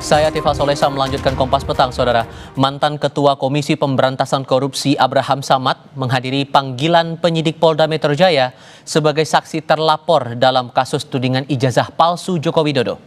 Saya Tifal Solesa melanjutkan Kompas Petang, Saudara. Mantan Ketua Komisi Pemberantasan Korupsi Abraham Samad menghadiri panggilan penyidik Polda Metro Jaya sebagai saksi terlapor dalam kasus tudingan ijazah palsu Joko Widodo.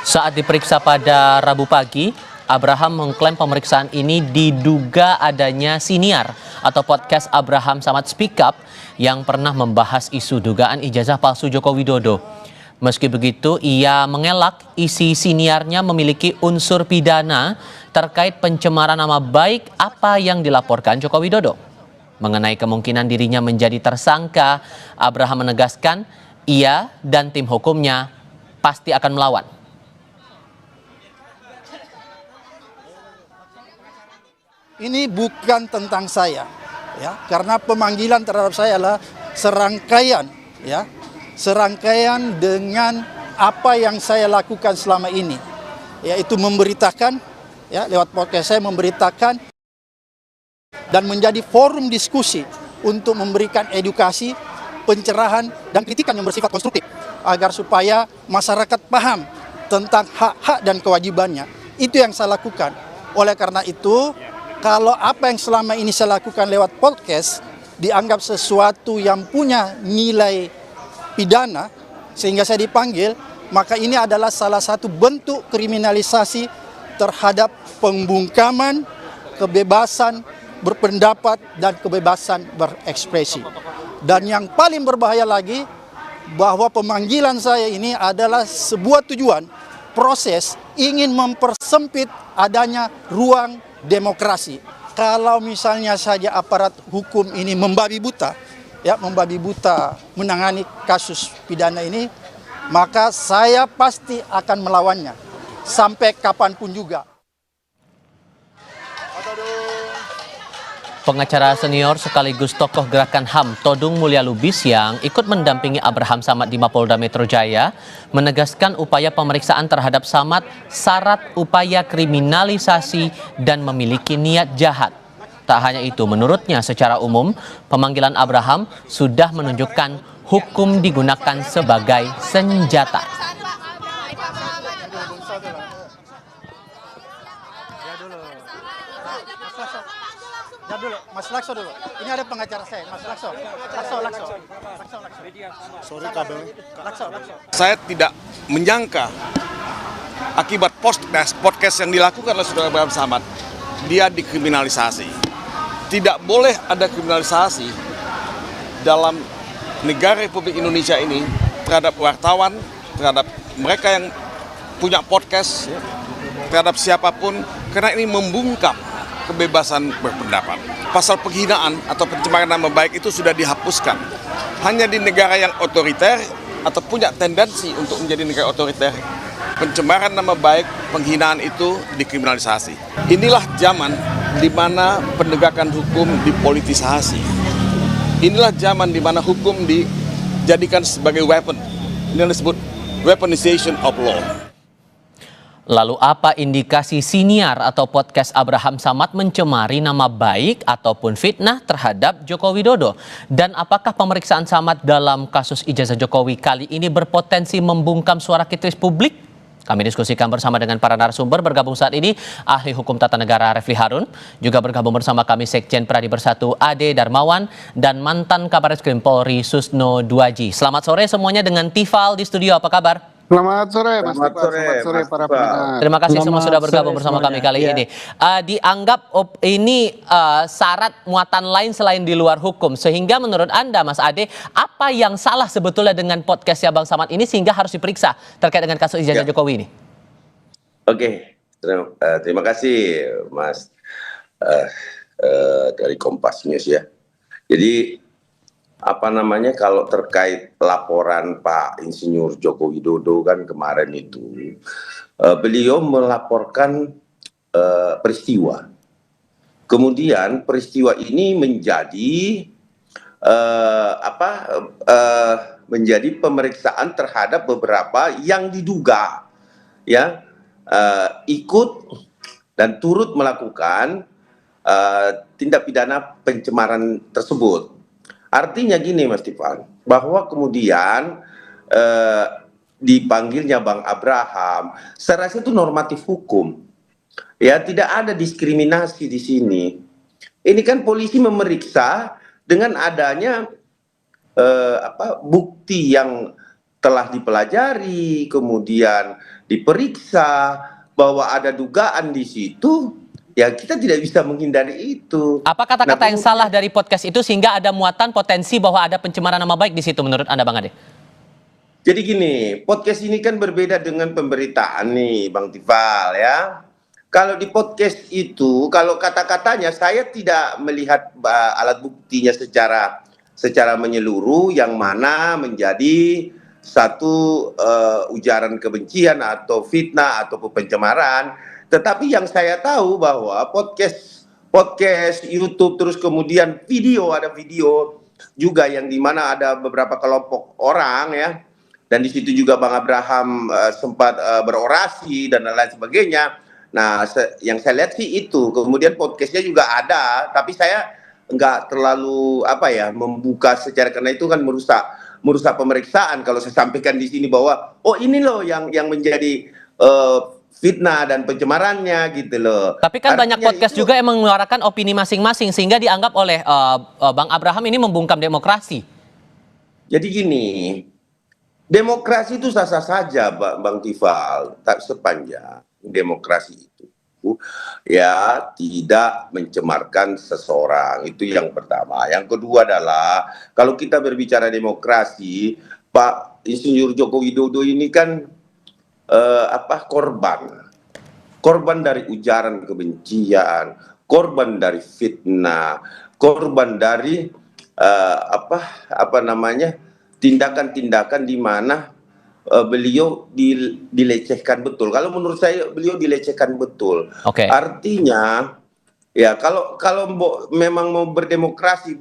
Saat diperiksa pada Rabu pagi, Abraham mengklaim pemeriksaan ini diduga adanya siniar atau podcast Abraham Samad Speak Up yang pernah membahas isu dugaan ijazah palsu Joko Widodo. Meski begitu, ia mengelak isi siniarnya memiliki unsur pidana terkait pencemaran nama baik apa yang dilaporkan Joko Widodo. Mengenai kemungkinan dirinya menjadi tersangka, Abraham menegaskan ia dan tim hukumnya pasti akan melawan. Ini bukan tentang saya, ya, karena pemanggilan terhadap saya adalah serangkaian dengan apa yang saya lakukan selama ini, yaitu memberitakan, ya, lewat podcast saya memberitakan dan menjadi forum diskusi untuk memberikan edukasi, pencerahan dan kritikan yang bersifat konstruktif agar supaya masyarakat paham tentang hak-hak dan kewajibannya. Itu yang saya lakukan. Oleh karena itu, kalau apa yang selama ini saya lakukan lewat podcast dianggap sesuatu yang punya nilai pidana sehingga saya dipanggil, maka ini adalah salah satu bentuk kriminalisasi terhadap pembungkaman, kebebasan berpendapat dan kebebasan berekspresi. Dan yang paling berbahaya lagi, bahwa pemanggilan saya ini adalah sebuah tujuan, proses ingin mempersempit adanya ruang demokrasi. Kalau misalnya saja aparat hukum ini membabi buta menangani kasus pidana ini, maka saya pasti akan melawannya sampai kapanpun juga. Pengacara senior sekaligus tokoh gerakan HAM Todung Mulya Lubis yang ikut mendampingi Abraham Samad di Mapolda Metro Jaya menegaskan upaya pemeriksaan terhadap Samad syarat upaya kriminalisasi dan memiliki niat jahat. Tak hanya itu, menurutnya secara umum pemanggilan Abraham sudah menunjukkan hukum digunakan sebagai senjata. Dulu, Mas Lakso dulu. Ini ada pengacara saya, Mas Lakso. Lakso. Sorry kabel. Lakso. Saya tidak menyangka akibat podcast yang dilakukan oleh Saudara Abraham Samad, dia dikriminalisasi. Tidak boleh ada kriminalisasi dalam negara Republik Indonesia ini terhadap wartawan, terhadap mereka yang punya podcast, terhadap siapapun, karena ini membungkam kebebasan berpendapat. Pasal penghinaan atau pencemaran nama baik itu sudah dihapuskan. Hanya di negara yang otoriter atau punya tendensi untuk menjadi negara otoriter, pencemaran nama baik, penghinaan itu dikriminalisasi. Inilah zaman di mana penegakan hukum dipolitisasi. Inilah zaman di mana hukum dijadikan sebagai weapon. Ini yang disebut weaponization of law. Lalu apa indikasi siniar atau podcast Abraham Samad mencemari nama baik ataupun fitnah terhadap Joko Widodo? Dan apakah pemeriksaan Samad dalam kasus ijazah Jokowi kali ini berpotensi membungkam suara kritis publik? Kami diskusikan bersama dengan para narasumber. Bergabung saat ini ahli hukum tata negara Refli Harun, juga bergabung bersama kami Sekjen Pradi Bersatu Ade Darmawan dan mantan Kabareskrim Polri Susno Duaji. Selamat sore semuanya dengan Tifal di studio. Apa kabar? Selamat sore, Mas Tifal. Selamat sore para pendengar. Terima kasih semua sudah bergabung bersama kami kali ini. Dianggap ini syarat muatan lain selain di luar hukum. Sehingga menurut Anda, Mas Ade, apa yang salah sebetulnya dengan podcastnya Bang Samad ini sehingga harus diperiksa terkait dengan kasus ijazah Jokowi ini? Oke, terima kasih Mas dari Kompas News ya. Jadi kalau terkait laporan Pak Insinyur Joko Widodo kan kemarin itu, beliau melaporkan peristiwa. Kemudian peristiwa ini menjadi menjadi pemeriksaan terhadap beberapa yang diduga ya ikut dan turut melakukan tindak pidana pencemaran tersebut. Artinya gini Mas Tifan, bahwa kemudian dipanggilnya Bang Abraham, saya rasa itu normatif hukum. Ya, tidak ada diskriminasi di sini. Ini kan polisi memeriksa dengan adanya bukti yang telah dipelajari, kemudian diperiksa bahwa ada dugaan di situ. Ya, kita tidak bisa menghindari itu. Apa kata-kata yang salah dari podcast itu sehingga ada muatan potensi bahwa ada pencemaran nama baik di situ menurut Anda, Bang Ade? Jadi gini, podcast ini kan berbeda dengan pemberitaan nih, Bang Tifal ya. Kalau di podcast itu, kalau kata-katanya saya tidak melihat alat buktinya secara menyeluruh yang mana menjadi satu ujaran kebencian atau fitnah atau pencemaran. Tetapi yang saya tahu bahwa podcast YouTube terus kemudian ada video juga yang dimana ada beberapa kelompok orang ya. Dan di situ juga Bang Abraham sempat berorasi dan lain sebagainya. Nah, yang saya lihat sih itu. Kemudian podcastnya juga ada, tapi saya nggak terlalu membuka secara, karena itu kan merusak pemeriksaan. Kalau saya sampaikan di sini bahwa ini loh yang menjadi fitnah dan pencemarannya gitu loh. Tapi kan banyak podcast juga yang mengeluarkan opini masing-masing sehingga dianggap oleh Bang Abraham ini membungkam demokrasi. Jadi gini. Demokrasi itu sah-sah saja, Bang Tifal, tak sepanjang demokrasi itu ya tidak mencemarkan seseorang. Itu yang pertama. Yang kedua adalah kalau kita berbicara demokrasi, Pak Insinyur Joko Widodo ini kan korban dari ujaran kebencian, korban dari fitnah, korban dari tindakan-tindakan di mana beliau dilecehkan betul. Kalau menurut saya beliau dilecehkan betul. Okay. Artinya ya kalau memang mau berdemokrasi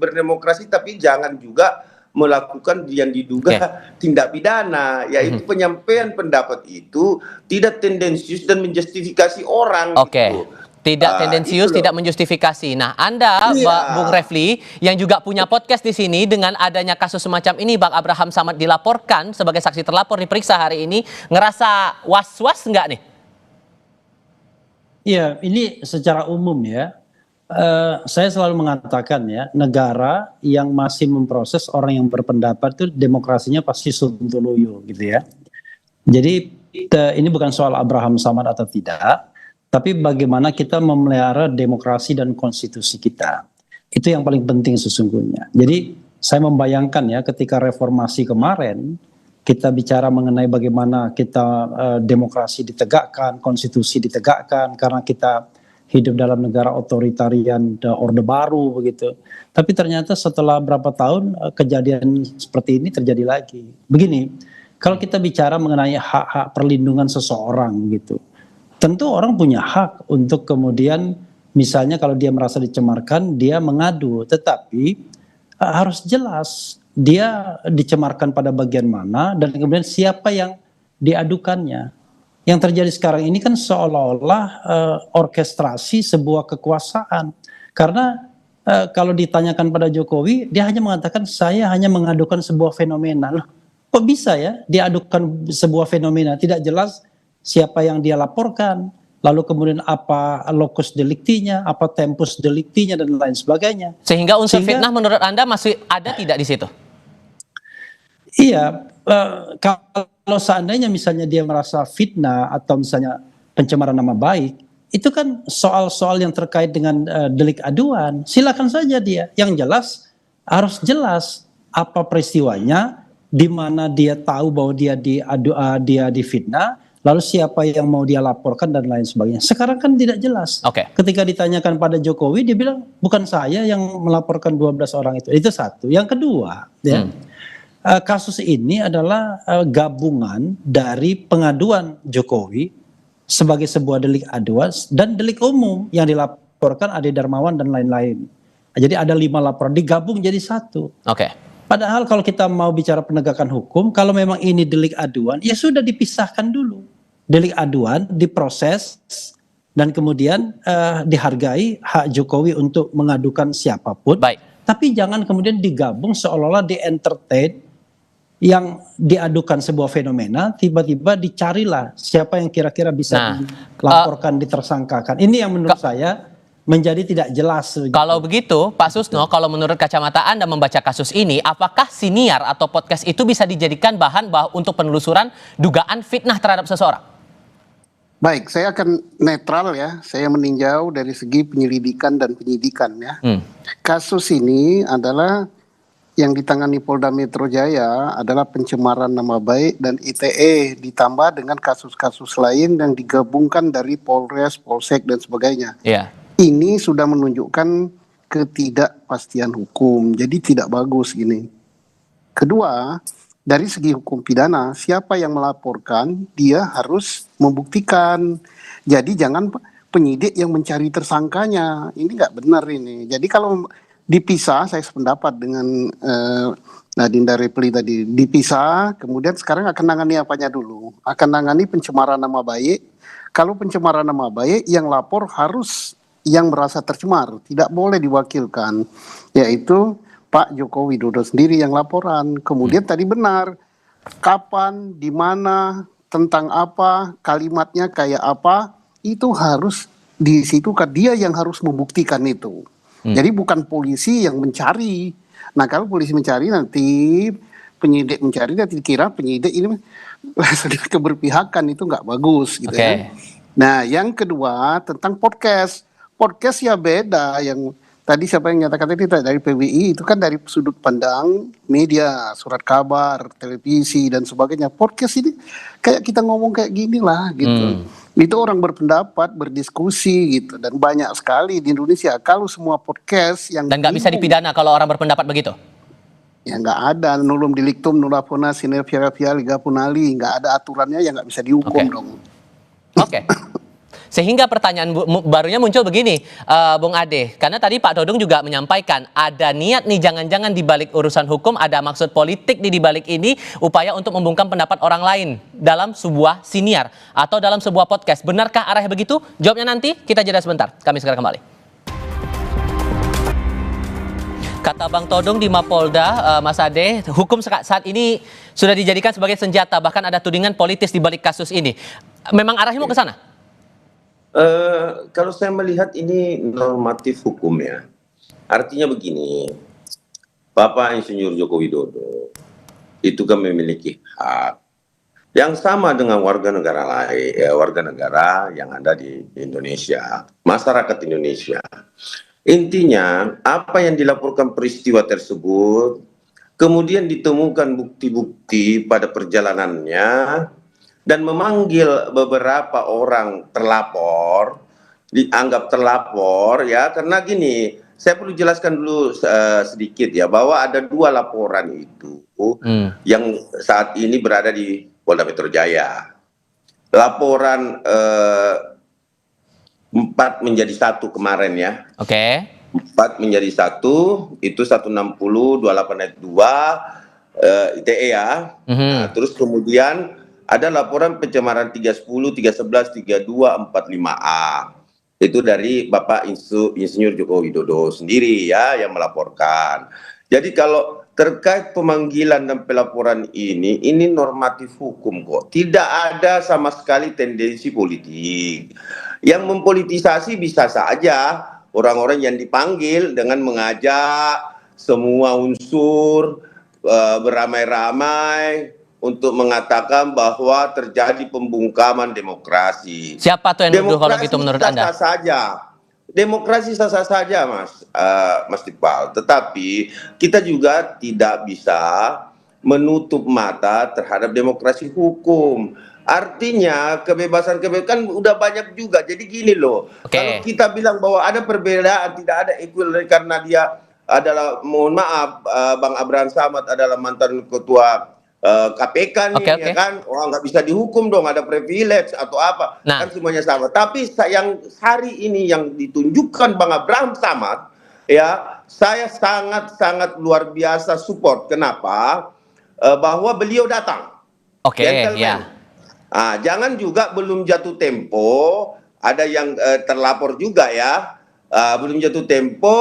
tapi jangan juga melakukan yang diduga tindak pidana, yaitu penyampaian pendapat itu tidak tendensius dan menjustifikasi orang. Gitu. Tidak tendensius, tidak menjustifikasi. Nah, Anda, Bung Refli, yang juga punya podcast di sini, dengan adanya kasus semacam ini, Bang Abraham Samad dilaporkan sebagai saksi terlapor, diperiksa hari ini, ngerasa was-was nggak nih? Iya, ini secara umum ya. Saya selalu mengatakan ya, negara yang masih memproses orang yang berpendapat itu demokrasinya pasti sontoloyo gitu ya. Jadi ini bukan soal Abraham Samad atau tidak, tapi bagaimana kita memelihara demokrasi dan konstitusi kita. Itu yang paling penting sesungguhnya. Jadi saya membayangkan ya ketika reformasi kemarin, kita bicara mengenai bagaimana kita demokrasi ditegakkan, konstitusi ditegakkan, karena kita hidup dalam negara otoritarian, orde baru begitu. Tapi ternyata setelah berapa tahun kejadian seperti ini terjadi lagi. Begini, kalau kita bicara mengenai hak-hak perlindungan seseorang gitu, tentu orang punya hak untuk kemudian misalnya kalau dia merasa dicemarkan, dia mengadu. Tetapi harus jelas dia dicemarkan pada bagian mana dan kemudian siapa yang diadukannya. Yang terjadi sekarang ini kan seolah-olah orkestrasi sebuah kekuasaan. Karena kalau ditanyakan pada Jokowi, dia hanya mengatakan saya hanya mengadukan sebuah fenomena. Loh, kok bisa ya diadukan sebuah fenomena? Tidak jelas siapa yang dia laporkan, lalu kemudian apa locus delictinya, apa tempus delictinya, dan lain sebagainya. Sehingga unsur fitnah menurut Anda masih ada tidak di situ? Iya, kalau seandainya misalnya dia merasa fitnah atau misalnya pencemaran nama baik, itu kan soal-soal yang terkait dengan delik aduan. Silakan saja dia, yang jelas harus jelas apa peristiwanya, di mana dia tahu bahwa dia difitnah, lalu siapa yang mau dia laporkan dan lain sebagainya. Sekarang kan tidak jelas. Ketika ditanyakan pada Jokowi, dia bilang bukan saya yang melaporkan 12 orang itu. Itu satu. Yang kedua, ya, kasus ini adalah gabungan dari pengaduan Jokowi sebagai sebuah delik aduan dan delik umum yang dilaporkan Ade Darmawan dan lain-lain. Jadi ada 5 laporan digabung jadi satu. Padahal kalau kita mau bicara penegakan hukum, kalau memang ini delik aduan, ya sudah dipisahkan dulu. Delik aduan diproses dan kemudian dihargai hak Jokowi untuk mengadukan siapapun. Baik. Tapi jangan kemudian digabung seolah-olah di entertain yang diadukan sebuah fenomena, tiba-tiba dicarilah siapa yang kira-kira bisa dilaporkan, ditersangkakan. Ini yang menurut saya menjadi tidak jelas. Kalau begitu, Pak Susno, kalau menurut kacamata Anda membaca kasus ini, apakah siniar atau podcast itu bisa dijadikan bahan untuk penelusuran dugaan fitnah terhadap seseorang? Baik, saya akan netral ya. Saya meninjau dari segi penyelidikan dan penyidikan ya. Kasus ini adalah yang ditangani Polda Metro Jaya adalah pencemaran nama baik dan ITE ditambah dengan kasus-kasus lain yang digabungkan dari Polres, Polsek dan sebagainya. Iya. Ini sudah menunjukkan ketidakpastian hukum. Jadi tidak bagus ini. Kedua, dari segi hukum pidana, siapa yang melaporkan, dia harus membuktikan. Jadi jangan penyidik yang mencari tersangkanya. Ini nggak benar ini. Jadi kalau dipisah, saya sependapat dengan Nadinda Repli tadi. Dipisah, kemudian sekarang akan nangani apanya dulu? Akan nangani pencemaran nama baik. Kalau pencemaran nama baik, yang lapor harus yang merasa tercemar. Tidak boleh diwakilkan. Yaitu Pak Joko Widodo sendiri yang laporan. Kemudian tadi benar, kapan, di mana, tentang apa, kalimatnya kayak apa, itu harus di situ kan dia yang harus membuktikan itu. Jadi bukan polisi yang mencari. Nah kalau polisi mencari nanti penyidik mencari, nanti dikira penyidik ini keberpihakan, itu nggak bagus gitu ya. Nah yang kedua tentang podcast. Podcast ya beda, yang tadi siapa yang nyatakan tadi dari PBI itu kan dari sudut pandang media, surat kabar, televisi dan sebagainya. Podcast ini kayak kita ngomong kayak gini lah gitu. Itu orang berpendapat, berdiskusi gitu, dan banyak sekali di Indonesia. Kalau semua podcast yang dan nggak bisa dipidana kalau orang berpendapat begitu? Ya nggak ada, nulum delictum nullabona sine fiera liga punali, nggak ada aturannya, ya nggak bisa dihukum dong. Oke. Sehingga pertanyaan barunya muncul begini, Bung Ade, karena tadi Pak Dodong juga menyampaikan ada niat nih, jangan-jangan di balik urusan hukum ada maksud politik nih di balik ini, upaya untuk membungkam pendapat orang lain dalam sebuah siniar atau dalam sebuah podcast. Benarkah arahnya begitu? Jawabnya nanti, kita jeda sebentar. Kami segera kembali. Kata Bang Todong di Mapolda, Mas Ade, hukum saat ini sudah dijadikan sebagai senjata, bahkan ada tudingan politis di balik kasus ini. Memang arahnya mau ke sana? Kalau saya melihat ini normatif hukum ya. Artinya begini, Bapak Insinyur Joko Widodo itu kan memiliki hak yang sama dengan warga negara lain, warga negara yang ada di Indonesia, masyarakat Indonesia. Intinya apa yang dilaporkan peristiwa tersebut, kemudian ditemukan bukti-bukti pada perjalanannya, dan memanggil beberapa orang terlapor, dianggap terlapor ya, karena gini, saya perlu jelaskan dulu sedikit ya, bahwa ada 2 laporan itu yang saat ini berada di Polda Metro Jaya. Laporan 4 menjadi 1 kemarin ya. 4 menjadi 1, itu 160, 28 ayat 2 ITE ya. Nah, terus kemudian ada laporan pencemaran 310, 311, 32, 45A. Itu dari Bapak Insinyur Joko Widodo sendiri ya yang melaporkan. Jadi kalau terkait pemanggilan dan pelaporan ini normatif hukum kok. Tidak ada sama sekali tendensi politik. Yang mempolitisasi bisa saja orang-orang yang dipanggil dengan mengajak semua unsur beramai-ramai untuk mengatakan bahwa terjadi pembungkaman demokrasi. Siapa tuh yang nuduh kalau gitu menurut Anda? Sah-sah saja. Demokrasi sah-sah saja, Mas Iqbal. Tetapi kita juga tidak bisa menutup mata terhadap demokrasi hukum. Artinya kebebasan-kebebasan kan udah banyak juga. Jadi gini loh, kalau kita bilang bahwa ada perbedaan, tidak ada equal karena dia adalah, mohon maaf, Bang Abraham Samad adalah mantan ketua KPK nih, ya kan, nggak bisa dihukum dong, ada privilege atau apa, kan semuanya sama. Tapi yang hari ini yang ditunjukkan Bang Abraham Samad, ya, saya sangat luar biasa support. Kenapa? Bahwa beliau datang. Jangan juga belum jatuh tempo, ada yang terlapor juga ya, belum jatuh tempo,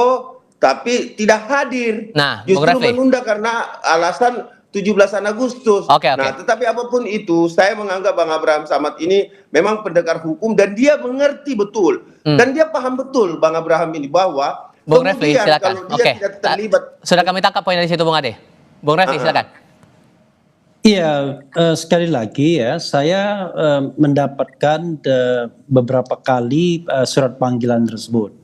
tapi tidak hadir. Nah, Bung Justru Refli. menunda karena alasan 17 Agustus. Oke. Nah, tetapi apapun itu, saya menganggap Bang Abraham Samad ini memang pendekar hukum dan dia mengerti betul. Dan dia paham betul Bang Abraham ini bahwa Bung Refli, kemudian silakan. kalau dia tidak terlibat. Sudah kami tangkap poin dari situ, Bung Ade. Bung Refli, silakan. Iya, sekali lagi ya, saya mendapatkan beberapa kali surat panggilan tersebut.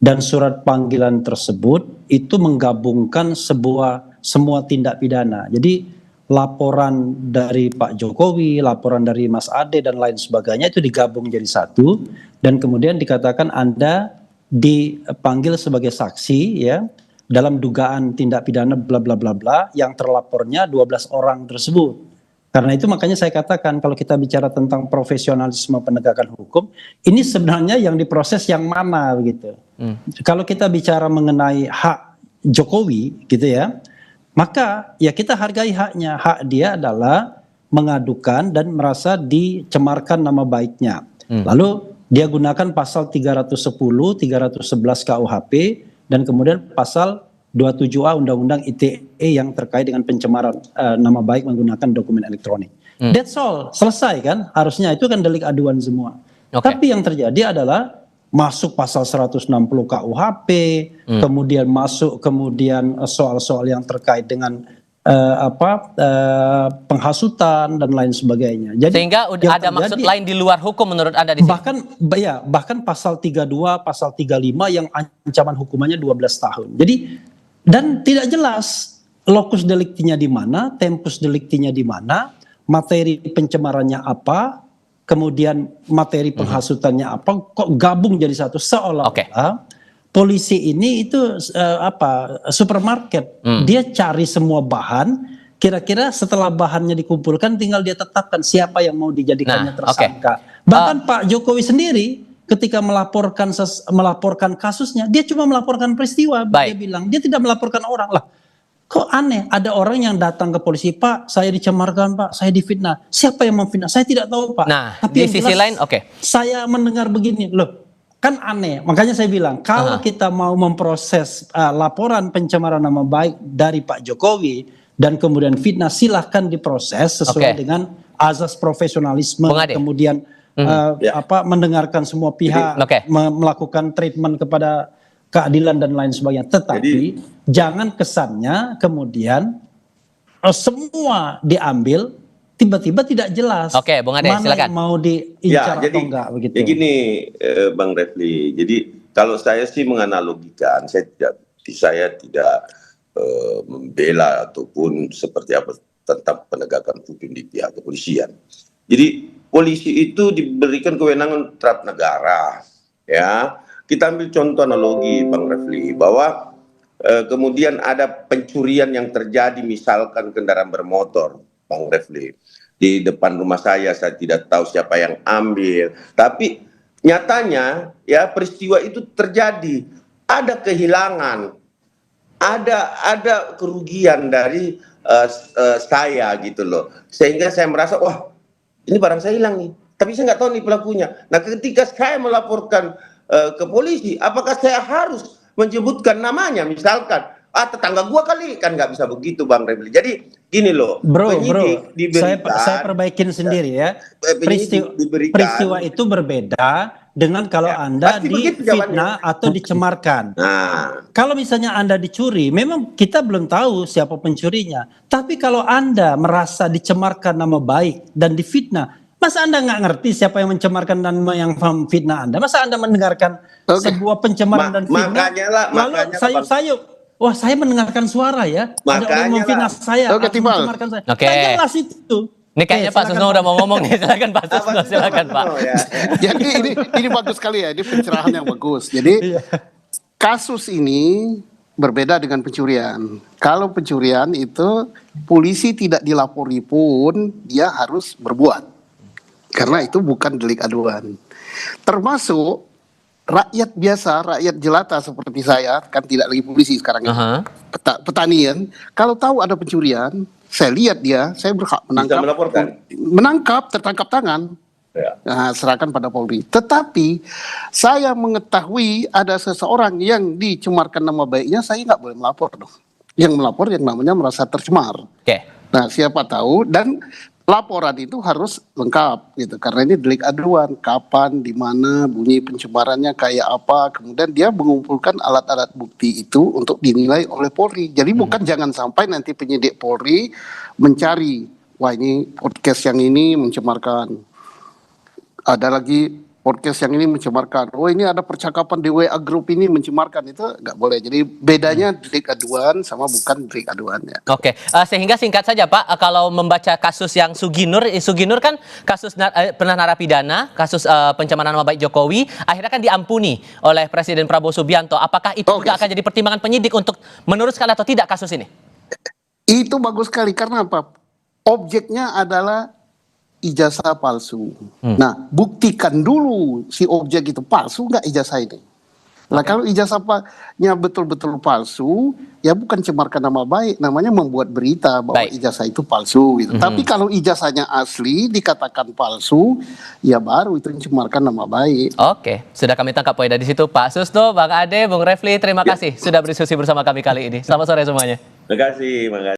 Dan surat panggilan tersebut itu menggabungkan semua tindak pidana. Jadi laporan dari Pak Jokowi, laporan dari Mas Ade dan lain sebagainya itu digabung jadi satu. Dan kemudian dikatakan Anda dipanggil sebagai saksi ya dalam dugaan tindak pidana bla bla bla bla yang terlapornya 12 orang tersebut. Karena itu makanya saya katakan kalau kita bicara tentang profesionalisme penegakan hukum, ini sebenarnya yang diproses yang mana begitu. Kalau kita bicara mengenai hak Jokowi gitu ya, maka ya kita hargai haknya. Hak dia adalah mengadukan dan merasa dicemarkan nama baiknya. Lalu dia gunakan pasal 310, 311 KUHP dan kemudian pasal 27A Undang-Undang ITE yang terkait dengan pencemaran nama baik menggunakan dokumen elektronik. That's all, selesai kan? Harusnya itu kan delik aduan semua. Tapi yang terjadi adalah masuk pasal 160 KUHP, kemudian masuk soal-soal yang terkait dengan penghasutan dan lain sebagainya. Jadi sehingga udah ada maksud lain di luar hukum menurut Anda di sini. Bahkan pasal 32, pasal 35 yang ancaman hukumannya 12 tahun. Jadi dan tidak jelas lokus deliktinya di mana, tempus deliktinya di mana, materi pencemarannya apa, kemudian materi penghasutannya apa, kok gabung jadi satu seolah-olah polisi ini itu supermarket. Dia cari semua bahan, kira-kira setelah bahannya dikumpulkan tinggal dia tetapkan siapa yang mau dijadikannya tersangka. Bahkan Pak Jokowi sendiri ketika melaporkan kasusnya, dia cuma melaporkan peristiwa. Dia bilang dia tidak melaporkan orang. Lah, kok aneh, ada orang yang datang ke polisi, Pak, saya dicemarkan, Pak, saya difitnah. Siapa yang memfitnah? Saya tidak tahu, Pak. Nah, tapi di sisi lain, saya mendengar begini, loh, kan aneh. Makanya saya bilang, kalau kita mau memproses laporan pencemaran nama baik dari Pak Jokowi dan kemudian fitnah, silahkan diproses sesuai dengan azas profesionalisme, kemudian mendengarkan semua pihak, melakukan treatment kepada keadilan dan lain sebagainya. Tetapi jangan kesannya kemudian semua diambil tiba-tiba tidak jelas. Bung Ade, mana silakan. yang mau diincar atau enggak begitu. Jadi gini, Bang Refli. Jadi kalau saya sih menganalogikan, saya tidak membela ataupun seperti apa tentang penegakan hukum di pihak kepolisian. Jadi polisi itu diberikan kewenangan terhadap negara, ya. Kita ambil contoh analogi, Bang Refli, bahwa kemudian ada pencurian yang terjadi, misalkan kendaraan bermotor, Bang Refli, di depan rumah saya tidak tahu siapa yang ambil, tapi nyatanya ya peristiwa itu terjadi, ada kehilangan, ada kerugian dari saya gitu loh, sehingga saya merasa wah ini barang saya hilang nih, tapi saya nggak tahu nih pelakunya. Nah, ketika saya melaporkan ke polisi, apakah saya harus menyebutkan namanya? Misalkan, tetangga gua kali, kan nggak bisa begitu, Bang Refli. Jadi gini loh, bro, saya perbaikin sendiri ya. Peristiwa itu berbeda dengan kalau Anda difitnah atau dicemarkan. Kalau misalnya Anda dicuri, memang kita belum tahu siapa pencurinya. Tapi kalau Anda merasa dicemarkan nama baik dan difitnah, masa Anda nggak ngerti siapa yang mencemarkan dan yang memfitnah Anda? Masa Anda mendengarkan sebuah pencemaran dan fitnah? Lalu sayup-sayup. Wah, saya mendengarkan suara ya. Ada orang memfitnah saya, mencemarkan saya. Jelas itu. Ini kayaknya Pak Susno udah mau ngomong nih. Silakan Pak Susno, silakan Pak. Jadi ini bagus sekali ya, ini pencerahan yang bagus. Jadi kasus ini berbeda dengan pencurian. Kalau pencurian itu polisi tidak dilapori pun dia harus berbuat. Karena itu bukan delik aduan. Termasuk rakyat biasa, rakyat jelata seperti saya, kan tidak lagi polisi sekarang ini. Petanian, kalau tahu ada pencurian, saya lihat dia, saya berhak menangkap, tertangkap tangan. Nah, serahkan pada Polri. Tetapi saya mengetahui ada seseorang yang dicemarkan nama baiknya, saya nggak boleh melapor dong. Yang melapor yang namanya merasa tercemar. Oke. Nah, siapa tahu, dan laporan itu harus lengkap gitu, karena ini delik aduan, kapan, di mana, bunyi pencemarannya kayak apa, kemudian dia mengumpulkan alat-alat bukti itu untuk dinilai oleh Polri. Jadi bukan jangan sampai nanti penyidik Polri mencari, wah ini podcast yang ini mencemarkan, ada lagi podcast yang ini mencemarkan, oh ini ada percakapan di WA grup ini mencemarkan, itu nggak boleh. Jadi bedanya delik aduan sama bukan delik aduannya. Oke, sehingga singkat saja Pak, kalau membaca kasus yang Suginur kan kasus pernah narapidana, kasus pencemaran nama baik Jokowi, akhirnya kan diampuni oleh Presiden Prabowo Subianto. Apakah itu juga akan jadi pertimbangan penyidik untuk meneruskan atau tidak kasus ini? Itu bagus sekali, karena apa? Objeknya adalah ijazah palsu. Nah, buktikan dulu si objek itu palsu nggak ijazah ini. Nah, kalau ijazahnya betul-betul palsu, ya bukan cemarkan nama baik, namanya membuat berita bahwa ijazah itu palsu gitu. Tapi kalau ijazahnya asli dikatakan palsu, ya baru itu mencemarkan nama baik. Oke, sudah kami tangkap poin dari situ Pak Susto, Bang Ade, Bung Refli, terima kasih sudah berdiskusi bersama kami kali ini. Selamat sore semuanya. Terima kasih.